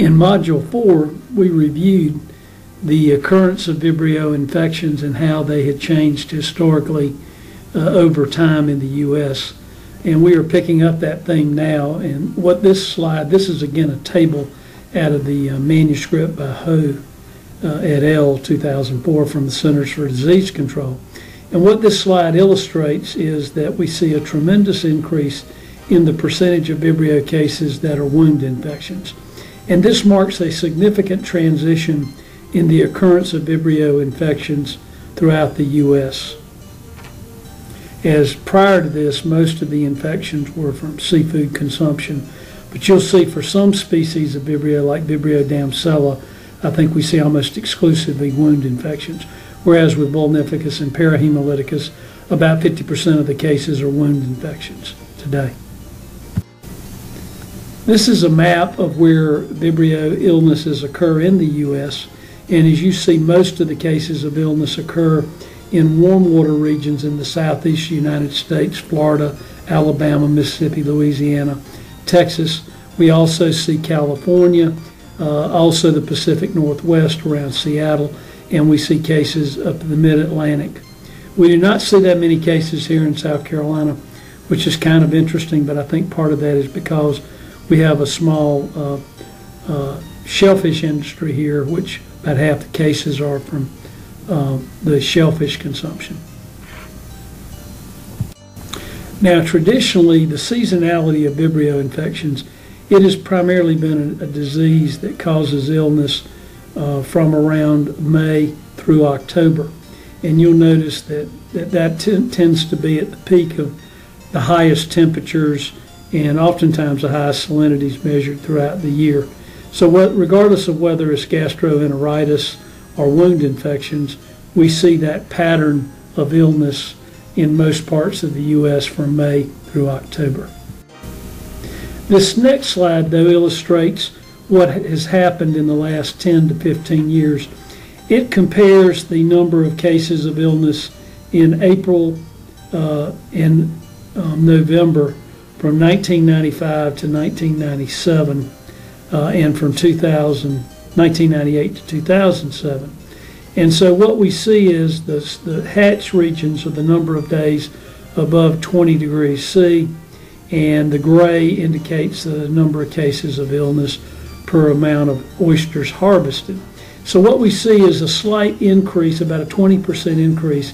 In Module 4, we reviewed the occurrence of Vibrio infections and how they had changed historically over time in the U.S. And we are picking up that theme now. And what this slide, this is again a table out of the manuscript by Ho et al. 2004 from the Centers for Disease Control. And what this slide illustrates is that we see a tremendous increase in the percentage of Vibrio cases that are wound infections. And this marks a significant transition in the occurrence of Vibrio infections throughout the U.S. As prior to this, most of the infections were from seafood consumption. But you'll see for some species of Vibrio, like Vibrio damsella, I think we see almost exclusively wound infections. Whereas with Vulnificus and Parahemolyticus, about 50% of the cases are wound infections today. This is a map of where Vibrio illnesses occur in the U.S. And as you see, most of the cases of illness occur in warm water regions in the southeast United States, Florida, Alabama, Mississippi, Louisiana, Texas. We also see California, also the Pacific Northwest around Seattle, and we see cases up in the Mid-Atlantic. We do not see that many cases here in South Carolina, which is kind of interesting, but I think part of that is because we have a small shellfish industry here, which about half the cases are from the shellfish consumption. Now, traditionally, the seasonality of Vibrio infections, it has primarily been a disease that causes illness from around May through October. And you'll notice that tends to be at the peak of the highest temperatures and oftentimes the highest salinities measured throughout the year. So regardless of whether it's gastroenteritis or wound infections, we see that pattern of illness in most parts of the U.S. from May through October. This next slide, though, illustrates what has happened in the last 10 to 15 years. It compares the number of cases of illness in April and November from 1995 to 1997 and from 1998 to 2007. And so what we see is the hatch regions are the number of days above 20 degrees C, and the gray indicates the number of cases of illness per amount of oysters harvested. So what we see is a slight increase, about a 20% increase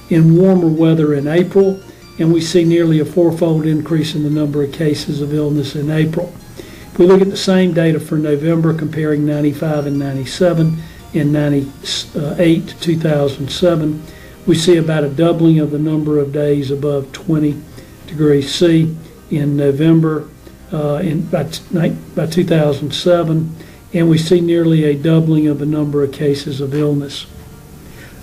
in warmer weather in April, and we see nearly a fourfold increase in the number of cases of illness in April. If we look at the same data for November, comparing 95 and 97, in 98 to 2007, we see about a doubling of the number of days above 20 degrees C in November by 2007, and we see nearly a doubling of the number of cases of illness.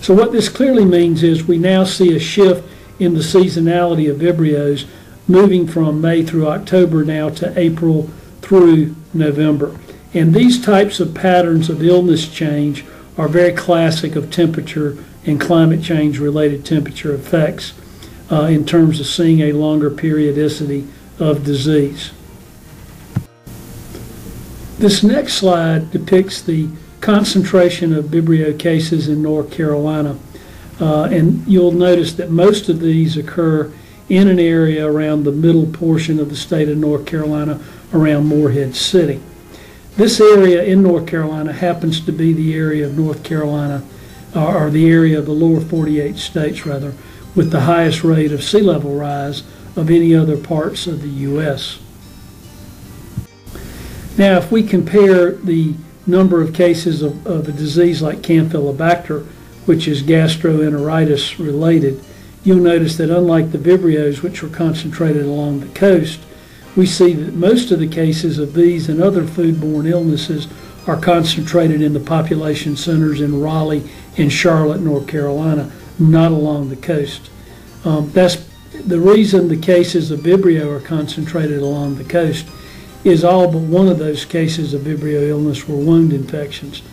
So what this clearly means is we now see a shift in the seasonality of Vibrios, moving from May through October now to April through November. And these types of patterns of illness change are very classic of temperature and climate change related temperature effects in terms of seeing a longer periodicity of disease. This next slide depicts the concentration of Vibrio cases in North Carolina. And you'll notice that most of these occur in an area around the middle portion of the state of North Carolina, around Morehead City. This area in North Carolina happens to be the area of North Carolina, or the area of the lower 48 states rather, with the highest rate of sea level rise of any other parts of the U.S. Now, if we compare the number of cases of a disease like Campylobacter, which is gastroenteritis related, you'll notice that unlike the Vibrios, which were concentrated along the coast, we see that most of the cases of these and other foodborne illnesses are concentrated in the population centers in Raleigh and Charlotte, North Carolina, not along the coast. That's the reason the cases of Vibrio are concentrated along the coast is all but one of those cases of Vibrio illness were wound infections.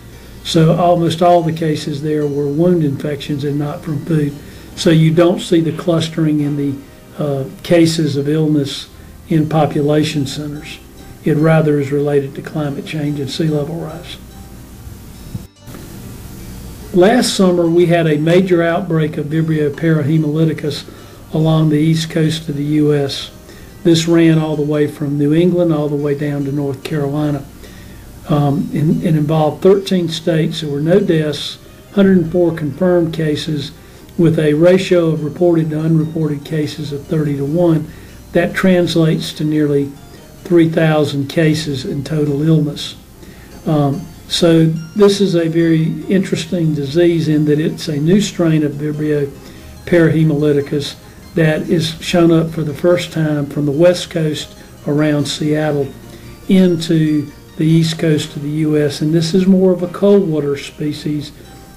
So almost all the cases there were wound infections and not from food. So you don't see the clustering in the cases of illness in population centers. It rather is related to climate change and sea level rise. Last summer, we had a major outbreak of Vibrio parahemolyticus along the east coast of the U.S. This ran all the way from New England all the way down to North Carolina. It involved 13 states. There were no deaths, 104 confirmed cases, with a ratio of reported to unreported cases of 30-to-1. That translates to nearly 3,000 cases in total illness. So this is a very interesting disease in that it's a new strain of Vibrio parahemolyticus that is shown up for the first time from the west coast around Seattle into the east coast of the U.S. And this is more of a cold water species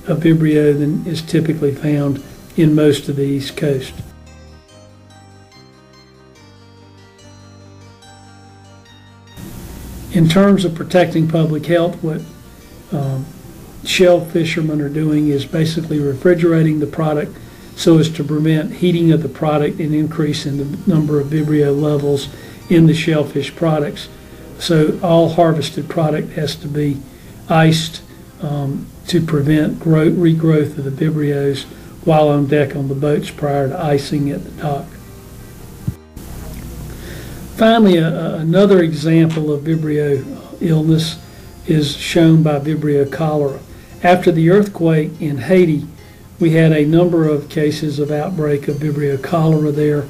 of Vibrio than is typically found in most of the east coast. In terms of protecting public health, what shell fishermen are doing is basically refrigerating the product so as to prevent heating of the product and increase in the number of Vibrio levels in the shellfish products. So all harvested product has to be iced to prevent regrowth of the Vibrios while on deck on the boats prior to icing at the dock. Finally, another example of Vibrio illness is shown by Vibrio cholera. After the earthquake in Haiti, we had a number of cases of outbreak of Vibrio cholera there.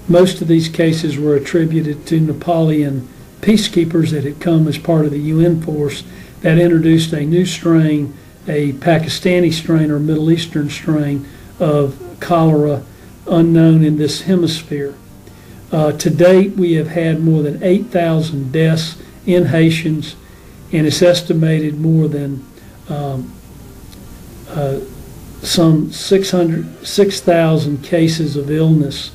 Most of these cases were attributed to Nepalian peacekeepers that had come as part of the UN force that introduced a new strain, a Pakistani strain or Middle Eastern strain of cholera unknown in this hemisphere. To date, we have had more than 8,000 deaths in Haitians, and it's estimated more than some 6,000 cases of illness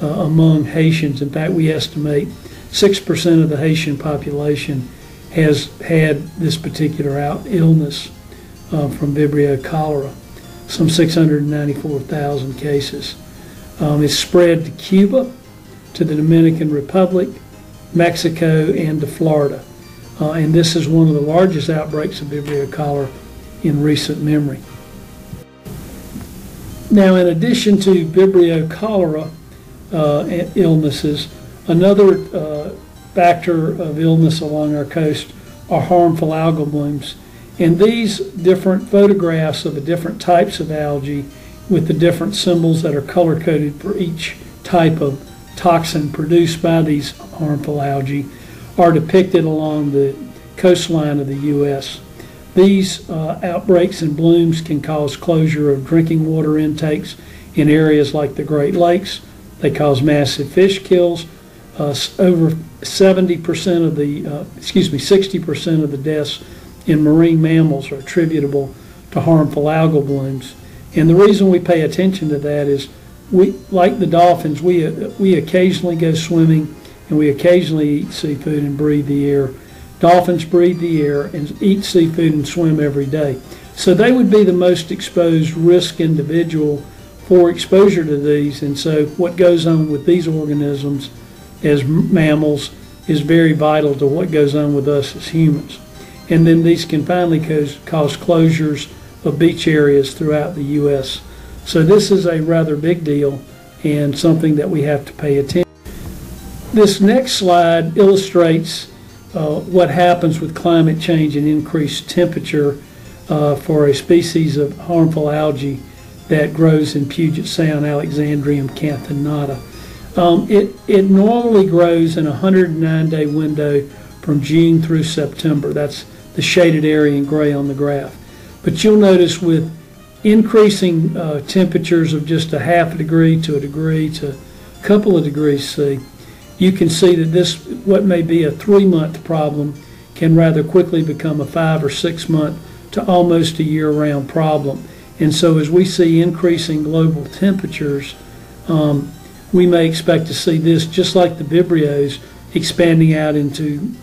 among Haitians. In fact, we estimate 6% of the Haitian population has had this particular illness from Vibrio cholera, some 694,000 cases. It's spread to Cuba, to the Dominican Republic, Mexico, and to Florida. And this is one of the largest outbreaks of Vibrio cholera in recent memory. Now, in addition to Vibrio cholera illnesses, another factor of illness along our coast are harmful algal blooms. And these different photographs of the different types of algae with the different symbols that are color-coded for each type of toxin produced by these harmful algae are depicted along the coastline of the U.S. These outbreaks and blooms can cause closure of drinking water intakes in areas like the Great Lakes. They cause massive fish kills. Over 70% of the, 60% of the deaths in marine mammals are attributable to harmful algal blooms. And the reason we pay attention to that is we, like the dolphins, we occasionally go swimming and we occasionally eat seafood and breathe the air. Dolphins breathe the air and eat seafood and swim every day. So they would be the most exposed risk individual for exposure to these. And so what goes on with these organisms as mammals is very vital to what goes on with us as humans. And then these can finally cause closures of beach areas throughout the U.S. So this is a rather big deal and something that we have to pay attention to. This next slide illustrates what happens with climate change and increased temperature for a species of harmful algae that grows in Puget Sound, Alexandrium canthanata. It normally grows in a 109-day window from June through September. That's the shaded area in gray on the graph. But you'll notice with increasing temperatures of just a half a degree to a degree to a couple of degrees C, you can see that this, what may be a 3-month problem, can rather quickly become a 5 or 6 month to almost a year-round problem. And so as we see increasing global temperatures, we may expect to see this, just like the Vibrios, expanding out into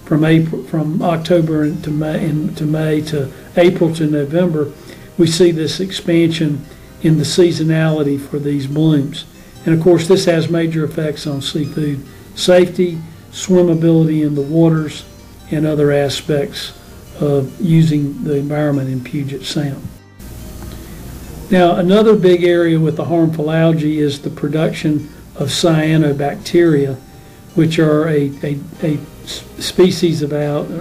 from October into May to April to November. We see this expansion in the seasonality for these blooms. And of course, this has major effects on seafood safety, swimmability in the waters, and other aspects of using the environment in Puget Sound. Now, another big area with the harmful algae is the production of cyanobacteria, which are a species of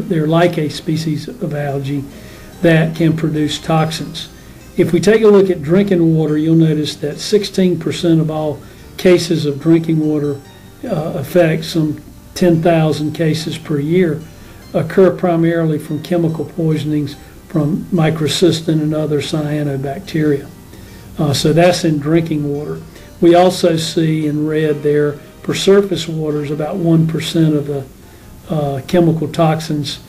they're like a species of algae that can produce toxins. If we take a look at drinking water, you'll notice that 16% of all cases of drinking water affect some 10,000 cases per year, occur primarily from chemical poisonings from microcystin and other cyanobacteria. So that's in drinking water. We also see in red there for surface waters about 1% of the chemical toxins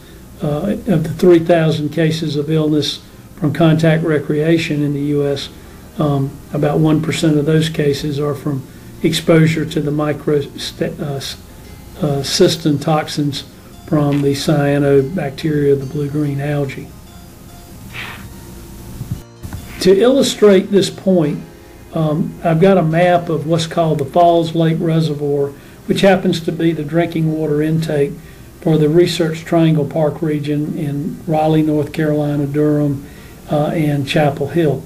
of the 3,000 cases of illness from contact recreation in the U.S. About 1% of those cases are from exposure to the microcystin toxins from the cyanobacteria, the blue-green algae. To illustrate this point, I've got a map of what's called the Falls Lake Reservoir, which happens to be the drinking water intake for the Research Triangle Park region in Raleigh, North Carolina, Durham, and Chapel Hill.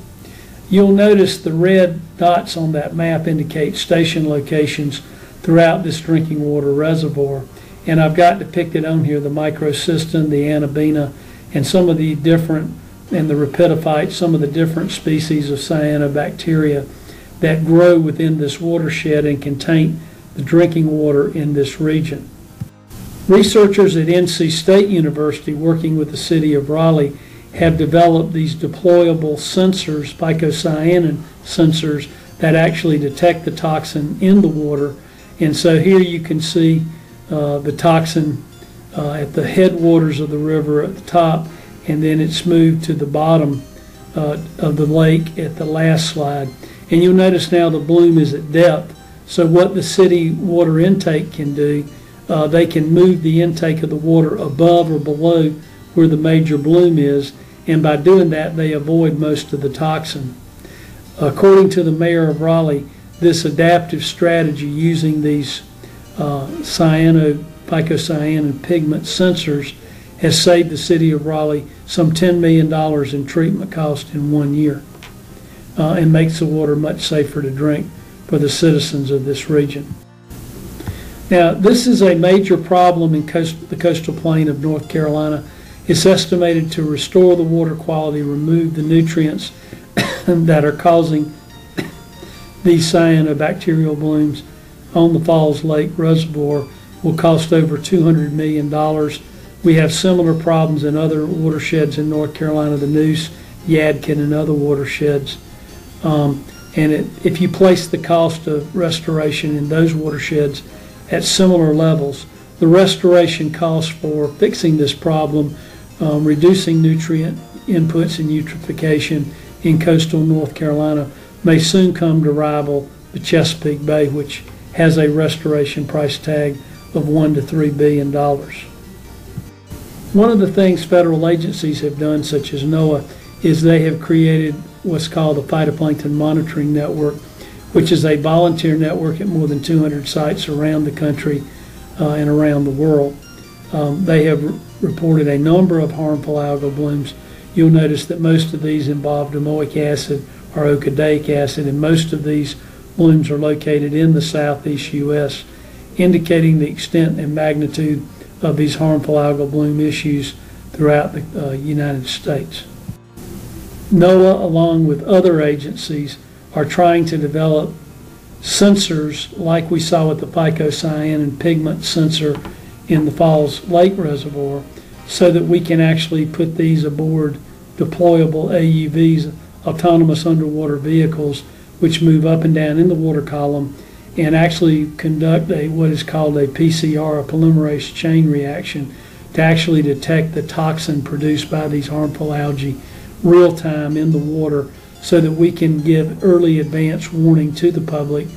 You'll notice the red dots on that map indicate station locations throughout this drinking water reservoir. And I've got depicted on here the microcystin, the anabina, and some of the different, and the rapidophytes, some of the different species of cyanobacteria that grow within this watershed and can taint the drinking water in this region. Researchers at NC State University, working with the city of Raleigh, have developed these deployable sensors, phycocyanin sensors, that actually detect the toxin in the water. And so here you can see the toxin at the headwaters of the river at the top, and then it's moved to the bottom of the lake at the last slide. And you'll notice now the bloom is at depth. So what the city water intake can do, they can move the intake of the water above or below where the major bloom is, and by doing that they avoid most of the toxin. According to the mayor of Raleigh, this adaptive strategy using these phycocyanin pigment sensors has saved the city of Raleigh some $10 million in treatment cost in 1 year, and makes the water much safer to drink for the citizens of this region. Now, this is a major problem in the coastal plain of North Carolina. It's estimated to restore the water quality, remove the nutrients that are causing these cyanobacterial blooms on the Falls Lake Reservoir will cost over $200 million. We have similar problems in other watersheds in North Carolina, the Neuse, Yadkin, and other watersheds. If you place the cost of restoration in those watersheds at similar levels, the restoration cost for fixing this problem, reducing nutrient inputs and eutrophication in coastal North Carolina, may soon come to rival the Chesapeake Bay, which has a restoration price tag of $1 to $3 billion. One of the things federal agencies have done, such as NOAA, is they have created what's called the Phytoplankton Monitoring Network, which is a volunteer network at more than 200 sites around the country and around the world. They have reported a number of harmful algal blooms. You'll notice that most of these involve domoic acid or okadaic acid, and most of these blooms are located in the southeast U.S., indicating the extent and magnitude of these harmful algal bloom issues throughout the United States. NOAA, along with other agencies, are trying to develop sensors like we saw with the phycocyanin pigment sensor in the Falls Lake Reservoir, so that we can actually put these aboard deployable AUVs, autonomous underwater vehicles, which move up and down in the water column and actually conduct what is called a PCR, a polymerase chain reaction, to actually detect the toxin produced by these harmful algae real time in the water, so that we can give early advance warning to the public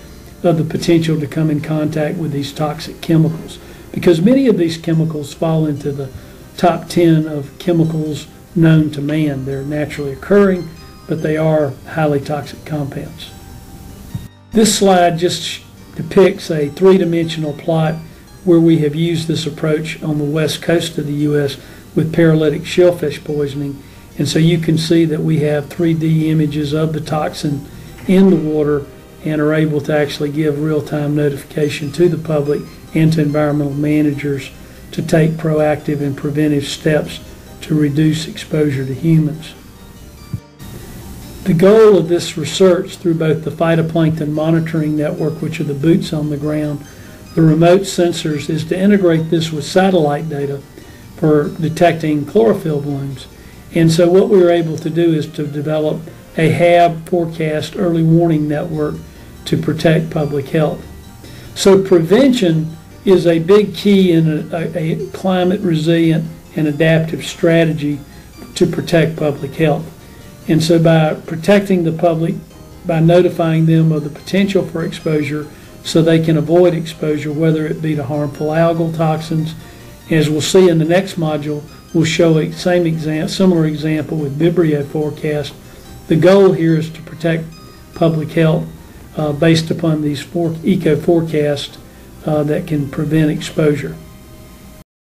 of the potential to come in contact with these toxic chemicals. Because many of these chemicals fall into the top 10 of chemicals known to man. They're naturally occurring, but they are highly toxic compounds. This slide just depicts a three-dimensional plot where we have used this approach on the west coast of the U.S. with paralytic shellfish poisoning. And so you can see that we have 3D images of the toxin in the water and are able to actually give real-time notification to the public and to environmental managers to take proactive and preventive steps to reduce exposure to humans. The goal of this research through both the phytoplankton monitoring network, which are the boots on the ground, the remote sensors, is to integrate this with satellite data for detecting chlorophyll blooms. And so what we were able to do is to develop a HAB forecast early warning network to protect public health. So prevention is a big key in a climate resilient and adaptive strategy to protect public health. And so by protecting the public, by notifying them of the potential for exposure so they can avoid exposure, whether it be to harmful algal toxins, as we'll see in the next module, we'll show a similar example with Vibrio forecast. The goal here is to protect public health based upon these eco forecasts that can prevent exposure.